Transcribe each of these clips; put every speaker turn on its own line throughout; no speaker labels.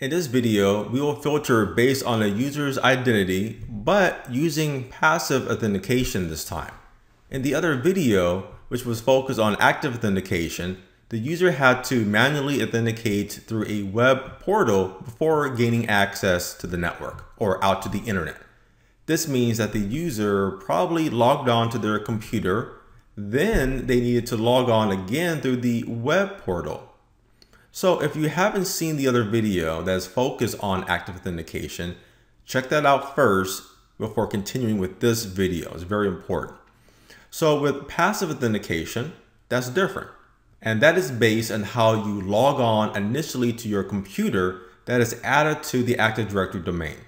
In this video, we will filter based on a user's identity, but using passive authentication this time. In the other video, which was focused on active authentication, the user had to manually authenticate through a web portal before gaining access to the network or out to the internet. This means that the user probably logged on to their computer, then they needed to log on again through the web portal. So if you haven't seen the other video that's focused on active authentication, check that out first before continuing with this video. It's very important. So with passive authentication, that's different. And that is based on how you log on initially to your computer that is added to the Active Directory domain.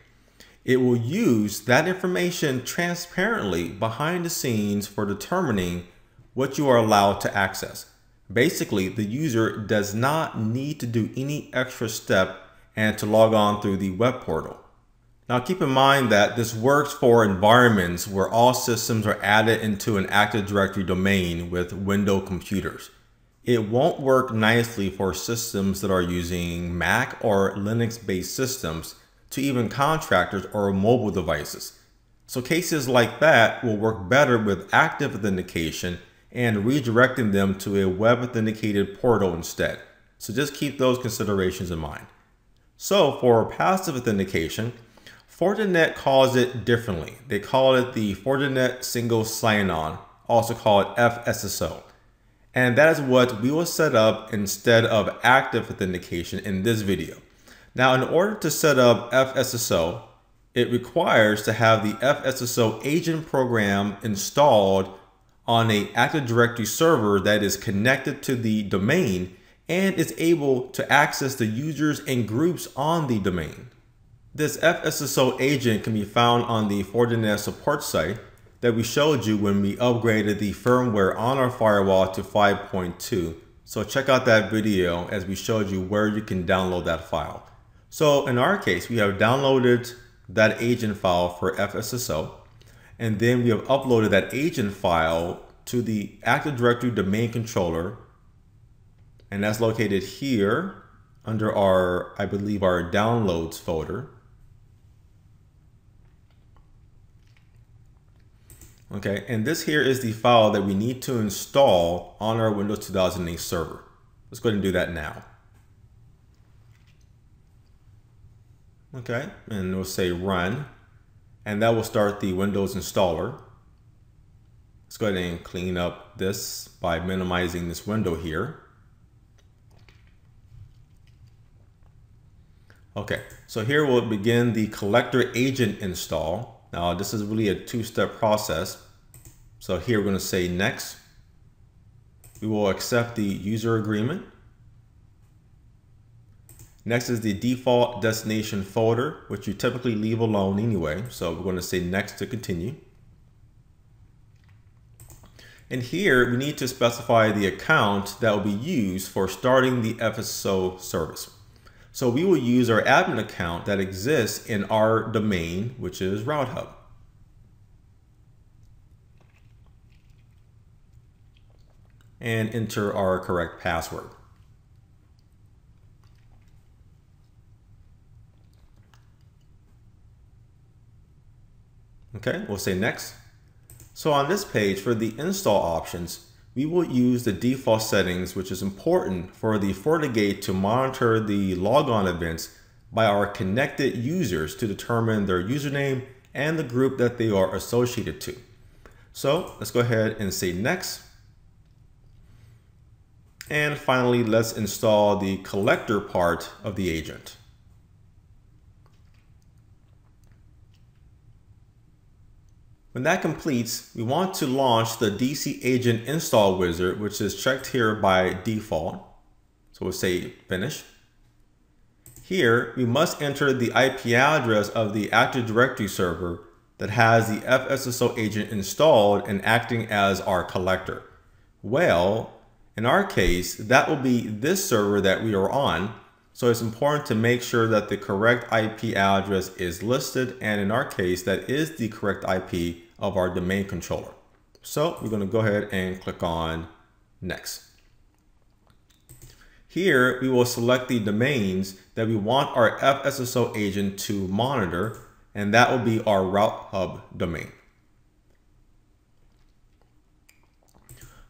It will use that information transparently behind the scenes for determining what you are allowed to access. Basically, the user does not need to do any extra step and to log on through the web portal. Now keep in mind that this works for environments where all systems are added into an Active Directory domain with Windows computers. It won't work nicely for systems that are using Mac or Linux-based systems to even contractors or mobile devices. So cases like that will work better with active authentication and redirecting them to a web authenticated portal instead. So just keep those considerations in mind. So for passive authentication, Fortinet calls it differently. They call it the Fortinet Single Sign-On, also called FSSO. And that is what we will set up instead of active authentication in this video. Now, in order to set up FSSO, it requires to have the FSSO agent program installed on an Active Directory server that is connected to the domain and is able to access the users and groups on the domain. This FSSO agent can be found on the Fortinet support site that we showed you when we upgraded the firmware on our firewall to 5.2. So check out that video as we showed you where you can download that file. So in our case, we have downloaded that agent file for FSSO. And then we have uploaded that agent file to the Active Directory domain controller. And that's located here under our, I believe, our downloads folder. Okay, and this here is the file that we need to install on our Windows 2008 server. Let's go ahead and do that now. Okay, and we'll say run. And that will start the Windows installer. Let's go ahead and clean up this by minimizing this window here. Okay, so here we'll begin the collector agent install. Now this is really a two-step process. So here we're going to say next. We will accept the user agreement. Next is the default destination folder, which you typically leave alone anyway. So we're going to say next to continue. And here we need to specify the account that will be used for starting the FSSO service. So we will use our admin account that exists in our domain, which is RouteHub. And enter our correct password. Okay, we'll say next. So on this page for the install options, we will use the default settings, which is important for the FortiGate to monitor the logon events by our connected users to determine their username and the group that they are associated to. So let's go ahead and say next. And finally, let's install the collector part of the agent. When that completes, we want to launch the DC Agent Install Wizard, which is checked here by default. So we'll say finish. Here, we must enter the IP address of the Active Directory server that has the FSSO agent installed and acting as our collector. Well, in our case, that will be this server that we are on. So it's important to make sure that the correct IP address is listed. And in our case, that is the correct IP of our domain controller. So we're going to go ahead and click on next. Here, we will select the domains that we want our FSSO agent to monitor, and that will be our Route Hub domain.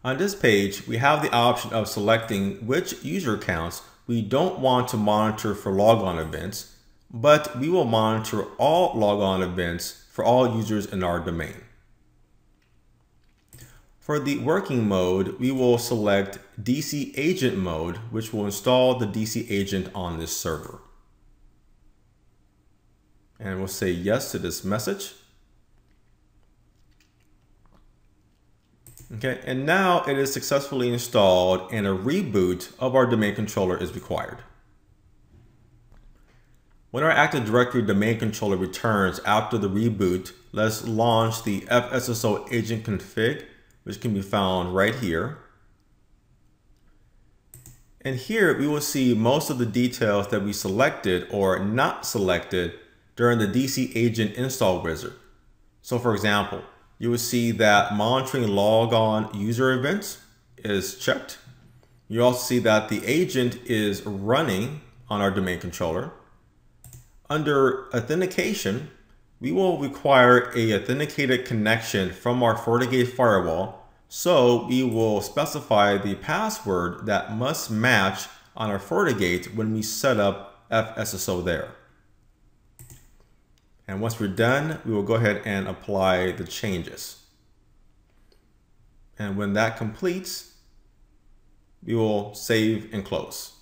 On this page, we have the option of selecting which user accounts we don't want to monitor for logon events, but we will monitor all logon events for all users in our domain. For the working mode, we will select DC Agent mode, which will install the DC agent on this server. And we'll say yes to this message. Okay, and now it is successfully installed and a reboot of our domain controller is required. When our Active Directory domain controller returns after the reboot, let's launch the FSSO agent config, which can be found right here. And here we will see most of the details that we selected or not selected during the DC agent install wizard. So for example, you will see that monitoring logon user events is checked. You also see that the agent is running on our domain controller. Under authentication, we will require a authenticated connection from our FortiGate firewall. So we will specify the password that must match on our FortiGate when we set up FSSO there. And once we're done, we will go ahead and apply the changes. And when that completes, we will save and close.